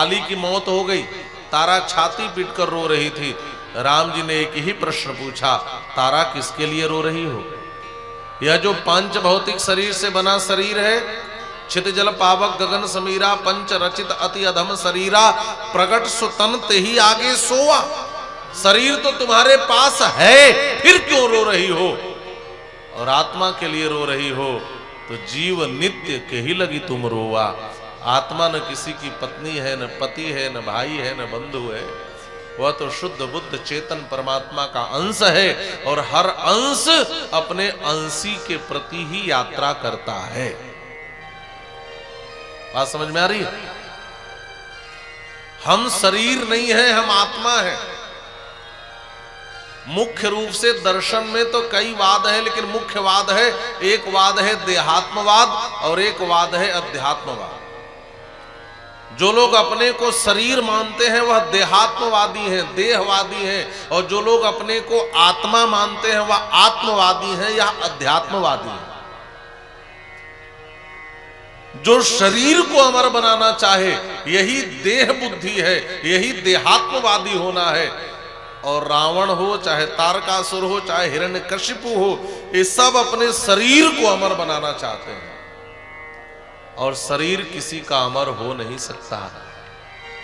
बाली की मौत हो गई, तारा छाती पीटकर रो रही थी। राम जी ने एक ही प्रश्न पूछा, तारा किसके लिए रो रही हो? यह जो पंच भौतिक शरीर से बना शरीर है, छित जल पावक गगन समीरा, पंच रचित अति अधम शरीरा, प्रगट सुतन ते ही आगे सोवा। शरीर तो तुम्हारे पास है, फिर क्यों रो रही हो? और आत्मा के लिए रो रही हो तो जीव नित्य के ही लगी तुम रोवा। आत्मा न किसी की पत्नी है, न पति है, न भाई है, न बंधु है। वह तो शुद्ध बुद्ध चेतन परमात्मा का अंश है और हर अंश अपने अंशी के प्रति ही यात्रा करता है। बात समझ में आ रही है? हम शरीर नहीं है, हम आत्मा है। मुख्य रूप से दर्शन में तो कई वाद है, लेकिन मुख्य वाद है, एक वाद है देहात्मवाद और एक वाद है अध्यात्मवाद। जो लोग अपने को शरीर मानते हैं वह देहात्मवादी हैं, देहवादी हैं, और जो लोग अपने को आत्मा मानते हैं वह आत्मवादी हैं या अध्यात्मवादी हैं। जो शरीर को अमर बनाना चाहे यही देह बुद्धि है, यही देहात्मवादी होना है। और रावण हो, चाहे तारकासुर हो, चाहे हिरण्यकशिपु हो, ये सब अपने शरीर को अमर बनाना चाहते हैं। और शरीर किसी का अमर हो नहीं सकता,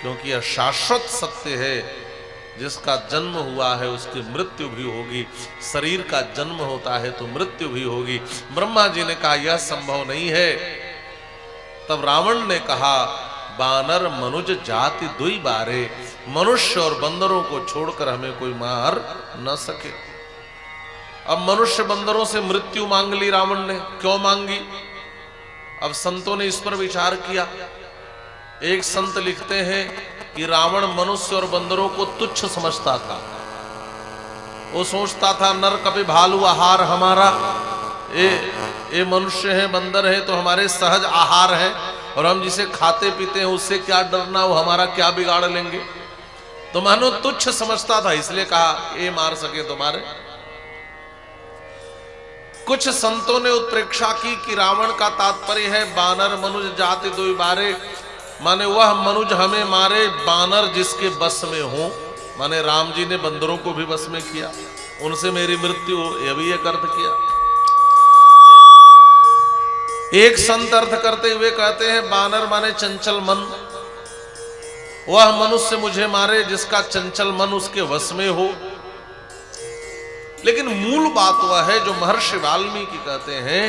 क्योंकि यह शाश्वत सत्य है। जिसका जन्म हुआ है उसकी मृत्यु भी होगी, शरीर का जन्म होता है तो मृत्यु भी होगी। ब्रह्मा जी ने कहा यह संभव नहीं है। तब रावण ने कहा, बानर मनुज जाति दुई बारे, मनुष्य और बंदरों को छोड़कर हमें कोई मार न सके। अब मनुष्य बंदरों से मृत्यु मांग ली रावण ने। क्यों मांगी? अब संतों ने इस पर विचार किया। एक संत लिखते हैं कि रावण मनुष्य और बंदरों को तुच्छ समझता था। वो सोचता था नर कभी भालू आहार हमारा, ये मनुष्य है, बंदर है तो हमारे सहज आहार है, और हम जिसे खाते पीते हैं उससे क्या डरना, वो हमारा क्या बिगाड़ लेंगे। तो मानो तुच्छ समझता था, इसलिए कहा ये मार सके तुम्हारे। कुछ संतों ने उत्प्रेक्षा की कि रावण का तात्पर्य है बानर मनुज जाति दुई बारे, माने वह मनुज हमें मारे बानर जिसके बस में हो। माने राम जी ने बंदरों को भी बस में किया, उनसे मेरी मृत्यु हो, यह भी एक अर्थ किया। एक संत अर्थ करते हुए कहते हैं बानर माने चंचल मन, वह मनुष्य मुझे मारे जिसका चंचल मन उसके वश में हो। लेकिन मूल बात वह है जो महर्षि वाल्मीकि कहते हैं,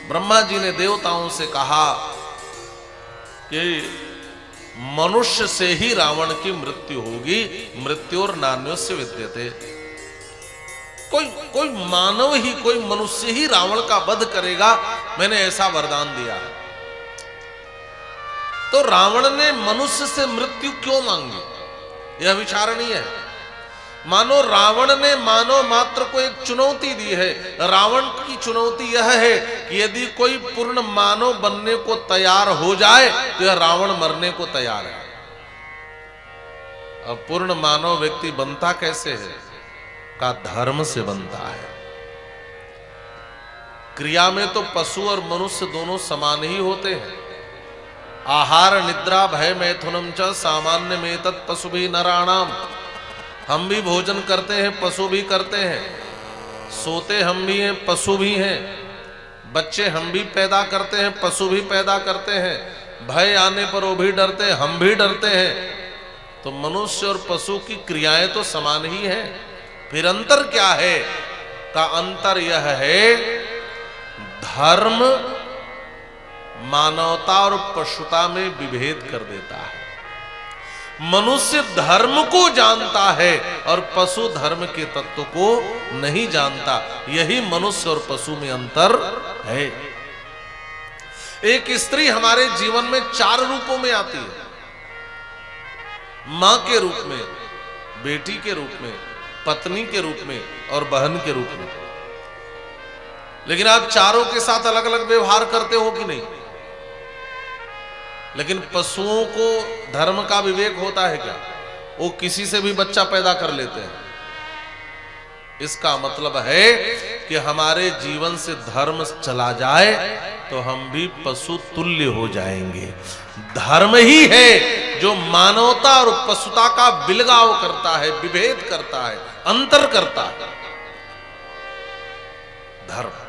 ब्रह्मा जी ने देवताओं से कहा कि मनुष्य से ही रावण की मृत्यु होगी, मृत्योर नान्योस्य विद्यते। कोई मानव ही, कोई मनुष्य ही रावण का वध करेगा, मैंने ऐसा वरदान दिया है। तो रावण ने मनुष्य से मृत्यु क्यों मांगी, यह विचारणीय है। मानो रावण ने मानव मात्र को एक चुनौती दी है। रावण की चुनौती यह है कि यदि कोई पूर्ण मानव बनने को तैयार हो जाए तो यह रावण मरने को तैयार है। अब पूर्ण मानव व्यक्ति बनता कैसे है? का धर्म से बनता है। क्रिया में तो पशु और मनुष्य दोनों समान ही होते हैं। आहार निद्रा भय मैथुनम च सामान्य में तत् पशु भी नराणाम। हम भी भोजन करते हैं, पशु भी करते हैं, सोते हम भी हैं, पशु भी हैं, बच्चे हम भी पैदा करते हैं, पशु भी पैदा करते हैं, भय आने पर वो भी डरते हैं, हम भी डरते हैं। तो मनुष्य और पशु की क्रियाएं तो समान ही हैं। फिर अंतर क्या है? का अंतर यह है, धर्म मानवता और पशुता में विभेद कर देता है। मनुष्य धर्म को जानता है और पशु धर्म के तत्व को नहीं जानता। यही मनुष्य और पशु में अंतर है। एक स्त्री हमारे जीवन में 4 रूपों में आती है, मां के रूप में, बेटी के रूप में, पत्नी के रूप में और बहन के रूप में। लेकिन आप चारों के साथ अलग अलग व्यवहार करते हो कि नहीं? लेकिन पशुओं को धर्म का विवेक होता है क्या? वो किसी से भी बच्चा पैदा कर लेते हैं। इसका मतलब है कि हमारे जीवन से धर्म चला जाए तो हम भी पशु तुल्य हो जाएंगे। धर्म ही है जो मानवता और पशुता का बिलगाव करता है, विभेद करता है, अंतर करता है। धर्म